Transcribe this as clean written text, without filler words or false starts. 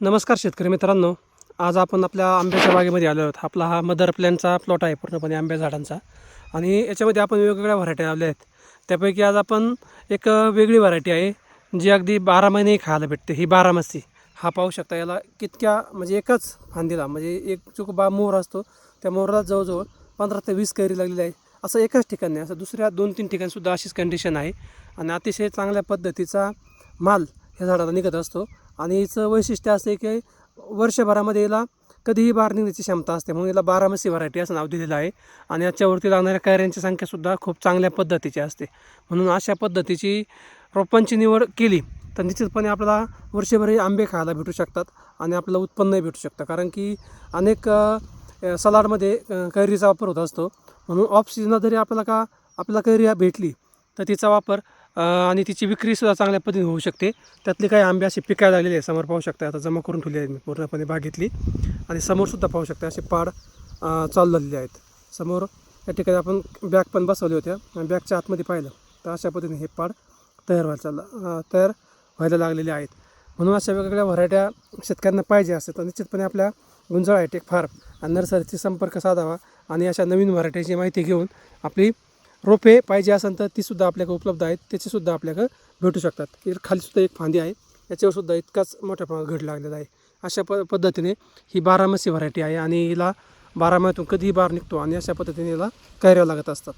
नमस्कार शेतकरी मित्रांनो. आज आपण आपल्या आंब्याच्या बागेमध्ये आलो आहोत. आपला हा मदर प्लॅनचा प्लॉट आहे पूर्णपणे आंब्या झाडांचा. आणि याच्यामध्ये आपण वेगवेगळ्या व्हरायटी लावल्या आहेत. त्यापैकी आज आपण एक वेगळी व्हरायटी आहे जी अगदी 12 महिने खायला भेटते. ही बारामासी. हा पाहू शकता, याला कितक्या म्हणजे एकच फांदीला म्हणजे एक जो मोहर असतो त्या मोहराला जवळजवळ 15 ते 20 कैरी लागलेली आहे. असं एकाच ठिकाणी नाही, असं दुसऱ्या 2-3 ठिकाणीसुद्धा अशीच कंडिशन आहे. आणि अतिशय चांगल्या पद्धतीचा माल ह्या झाडाला निघत असतो. आणि हिचं वैशिष्ट्य असं आहे की वर्षभरामध्ये याला कधीही बार निघण्याची क्षमता असते, म्हणून याला बारामासी व्हरायटी असं नाव दिलेलं आहे. आणि याच्यावरती लागणाऱ्या कैऱ्यांची संख्यासुद्धा खूप चांगल्या पद्धतीची असते. म्हणून अशा पद्धतीची रोपांची निवड केली तर निश्चितपणे आपल्याला वर्षभरही आंबे खायला भेटू शकतात आणि आपल्याला उत्पन्नही भेटू शकतं. कारण की अनेक सलाडमध्ये कैरीचा वापर होत असतो. म्हणून ऑफ सीजनला जरी आपल्याला कैरी भेटली तर तिचा वापर आणि तिची विक्रीसुद्धा चांगल्या पद्धतीने होऊ शकते. त्यातले काही आंबे असे पिकायला लागलेले आहे. समोर पाहू शकता, आता जमा करून ठेवले आहेत मी पूर्णपणे बागेतली. आणि समोरसुद्धा पाहू शकता असे पाड चालू झालेले आहेत. समोर या ठिकाणी आपण बॅग पण बसवल्या होत्या आणि बॅगच्या आतमध्ये पाहिलं तर अशा पद्धतीने हे पाड तयार व्हायला लागलेले आहेत. म्हणून अशा वेगवेगळ्या व्हरायट्या शेतकऱ्यांना पाहिजे असतात तर निश्चितपणे आपल्या गुंजाळ हायटेक फार्म आणि नर्सरीशी संपर्क साधावा आणि अशा नवीन व्हरायटीची माहिती घेऊन आपली रोपे पाहिजे असेल तर तीसुद्धा आपल्याकडे उपलब्ध आहेत. त्याचीसुद्धा आपल्याकडे भेटू शकतात. खालीसुद्धा एक फांदी आहे, याच्यावरसुद्धा इतकाच मोठ्या प्रमाणात घड लागलेला आहे. अशा पद्धतीने ही बारामासी व्हरायटी आहे आणि हिला 12 महिन्यातून कधीही बार निघतो आणि अशा पद्धतीने हिला कैऱ्या लागत असतात.